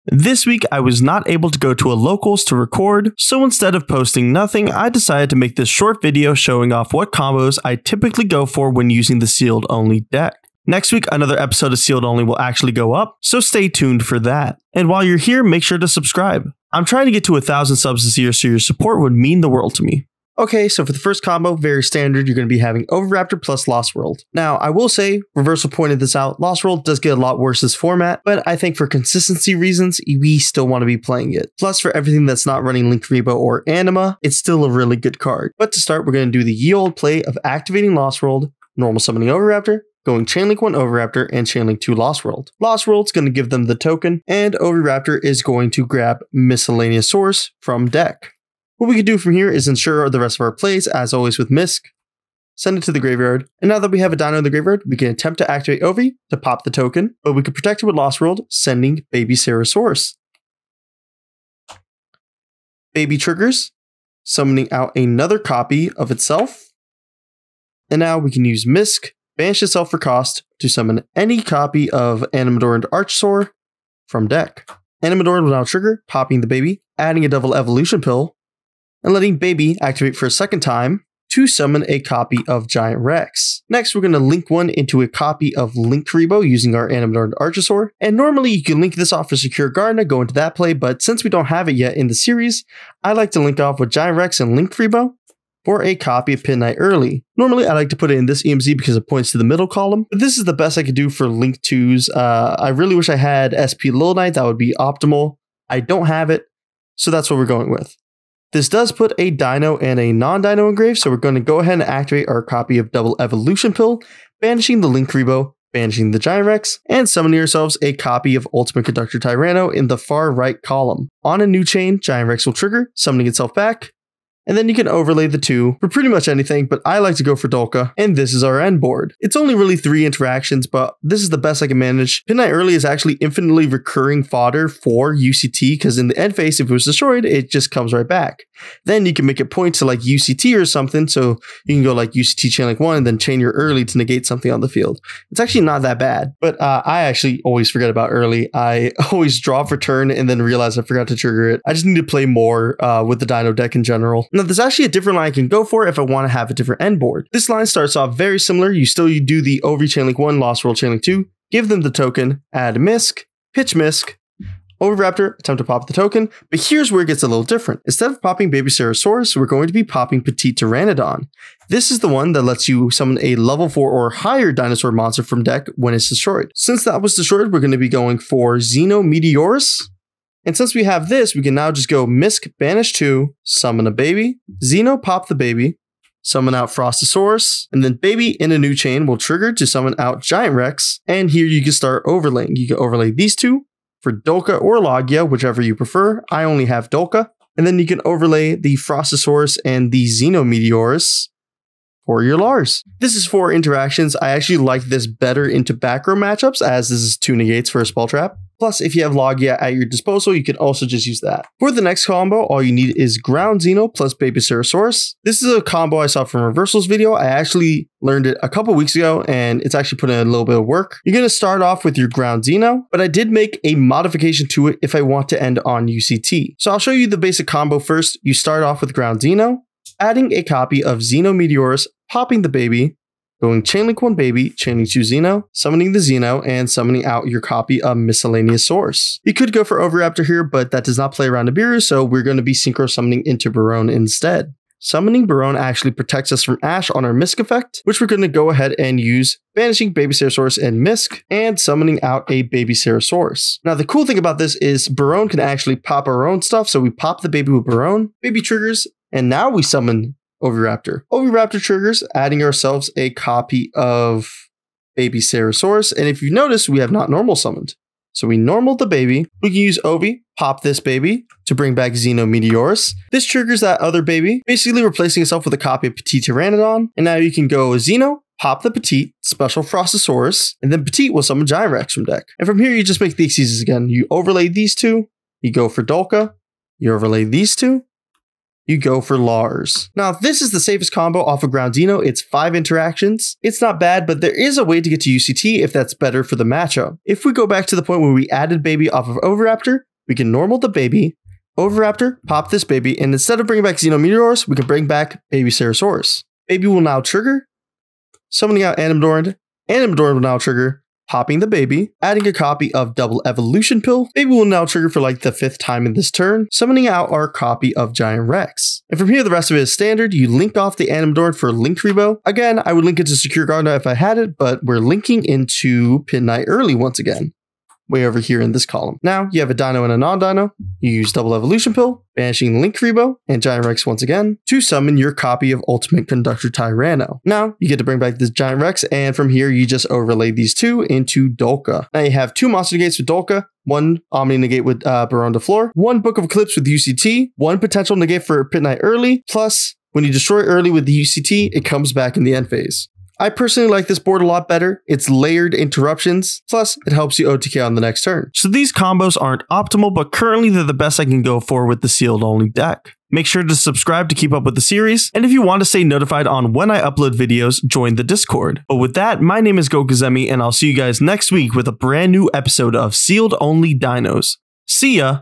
This week I was not able to go to a locals to record, so instead of posting nothing, I decided to make this short video showing off what combos I typically go for when using the sealed only deck. Next week another episode of Sealed Only will actually go up, so stay tuned for that. And while you're here, make sure to subscribe. I'm trying to get to 1,000 subs this year, so your support would mean the world to me. Okay, so for the first combo, very standard, you're going to be having Oviraptor plus Lost World. Now, I will say, Reversal pointed this out, Lost World does get a lot worse this format, but I think for consistency reasons, we still want to be playing it. Plus, for everything that's not running Linkuriboh or Anima, it's still a really good card. But to start, we're going to do the ye olde play of activating Lost World, normal summoning Oviraptor, going Chainlink 1 Oviraptor and Chainlink 2 Lost World. Lost World's going to give them the token, and Oviraptor is going to grab Miscellaneosaurus from deck. What we can do from here is ensure the rest of our plays, as always with Misc, send it to the graveyard, and now that we have a Dino in the graveyard, we can attempt to activate Ovi to pop the token, but we can protect it with Lost World, sending Babycerasaurus. Baby triggers, summoning out another copy of itself, and now we can use Misc, banish itself for cost, to summon any copy of Animadorned Archosaur from deck. Animadorned will now trigger, popping the baby, adding a double evolution pill, and letting Baby activate for a second time to summon a copy of Giant Rex. Next, we're going to link one into a copy of Linkuriboh using our Animadorned Archosaur, and normally you can link this off for Secure Garden, go into that play, but since we don't have it yet in the series, I like to link off with Giant Rex and Linkuriboh for a copy of Midnight Early. Normally, I like to put it in this EMZ because it points to the middle column, but this is the best I could do for Link 2s. I really wish I had SP Little Knight, that would be optimal. I don't have it, so that's what we're going with. This does put a Dino and a non-Dino engraved, so we're going to go ahead and activate our copy of Double Evolution Pill, banishing the Linkuriboh, banishing the Giant Rex, and summoning ourselves a copy of Ultimate Conductor Tyranno in the far right column. On a new chain, Giant Rex will trigger, summoning itself back, and then you can overlay the two for pretty much anything, but I like to go for Dolka, and this is our end board. It's only really 3 interactions, but this is the best I can manage. Midnight Early is actually infinitely recurring fodder for UCT, because in the end phase, if it was destroyed, it just comes right back. Then you can make it point to like UCT or something, so you can go like UCT Chainlink 1 and then chain your Early to negate something on the field. It's actually not that bad, but I actually always forget about Early. I always draw for turn and then realize I forgot to trigger it. I just need to play more with the Dino deck in general. Now, there's actually a different line I can go for if I want to have a different end board. This line starts off very similar. You do the Ovi Chainlink 1, Lost World Chainlink 2, give them the token, add Misc, pitch Misc, Oviraptor, attempt to pop the token, but here's where it gets a little different. Instead of popping Babycerasaurus, we're going to be popping Petiteranodon. This is the one that lets you summon a level 4 or higher dinosaur monster from deck when it's destroyed. Since that was destroyed, we're going to be going for Xeno Meteorus. And since we have this, we can now just go Misc, banish 2, summon a baby, Xeno, pop the baby, summon out Frostosaurus, and then Baby in a new chain will trigger to summon out Giant Rex, and here you can start overlaying. You can overlay these two for Dolka or Logia, whichever you prefer. I only have Dolka, and then you can overlay the Frostosaurus and the Xeno Meteorus for your Lars. This is 4 interactions. I actually like this better into back row matchups, as this is 2 negates for a spell trap. Plus, if you have Logia at your disposal, you can also just use that. For the next combo, all you need is Ground Xeno plus Babycerasaurus. This is a combo I saw from Reversal's video. I actually learned it a couple weeks ago, and it's actually put in a little bit of work. You're going to start off with your Ground Xeno, but I did make a modification to it if I want to end on UCT. So I'll show you the basic combo first. You start off with Ground Xeno, adding a copy of Xeno Meteorus, popping the baby, going Chainlink 1 Baby, Chainlink 2 Xeno, summoning the Xeno, and summoning out your copy of Miscellaneosaurus. You could go for Oviraptor here, but that does not play around Nibiru, so we're going to be synchro summoning into Baronne instead. Summoning Baronne actually protects us from Ash on our Misc effect, which we're going to go ahead and use, banishing Babycerasaurus and Misc, and summoning out a Babycerasaurus. Now, the cool thing about this is Baronne can actually pop our own stuff, so we pop the baby with Baronne, baby triggers, and now we summon Oviraptor. Oviraptor triggers, adding ourselves a copy of Babycerasaurus, and if you notice, we have not normal summoned. So we normaled the baby. We can use Ovi, pop this baby to bring back Xeno Meteorus. This triggers that other baby, basically replacing itself with a copy of Petiteranodon. And now you can go Xeno, pop the Petite, special Frostosaurus, and then Petite will summon Giant Rex from deck. And from here, you just make the excuses again. You overlay these two, you go for Dolka, you overlay these two, you go for Lars. Now, this is the safest combo off of Ground Xeno. It's 5 interactions. It's not bad, but there is a way to get to UCT if that's better for the matchup. If we go back to the point where we added baby off of Oviraptor, we can normal the baby, Oviraptor, pop this baby, and instead of bringing back Xeno Meteorus, we can bring back Babycerasaurus. Baby will now trigger, summoning out Animadorned. Animadorned will now trigger, popping the baby, adding a copy of Double Evolution Pill. Baby will now trigger for like the 5th time in this turn, summoning out our copy of Giant Rex. And from here, the rest of it is standard. You link off the Animadorned for Linked Rebo. Again, I would link it to Secure Gardener if I had it, but we're linking into Pitite early once again. Way over here in this column. Now, you have a Dino and a non-Dino. You use Double Evolution Pill, banishing Link Rebo and Giant Rex once again to summon your copy of Ultimate Conductor Tyranno. Now, you get to bring back this Giant Rex, and from here, you just overlay these two into Dolka. Now, you have 2 Monster Negates with Dolka, 1 Omni Negate with Baronne De Fleur, 1 Book of Eclipse with UCT, 1 potential Negate for Pitite early, plus, when you destroy early with the UCT, it comes back in the end phase. I personally like this board a lot better. It's layered interruptions, plus it helps you OTK on the next turn. So these combos aren't optimal, but currently they're the best I can go for with the sealed only deck. Make sure to subscribe to keep up with the series, and if you want to stay notified on when I upload videos, join the Discord. But with that, my name is Gokuzemi, and I'll see you guys next week with a brand new episode of Sealed Only Dinos. See ya!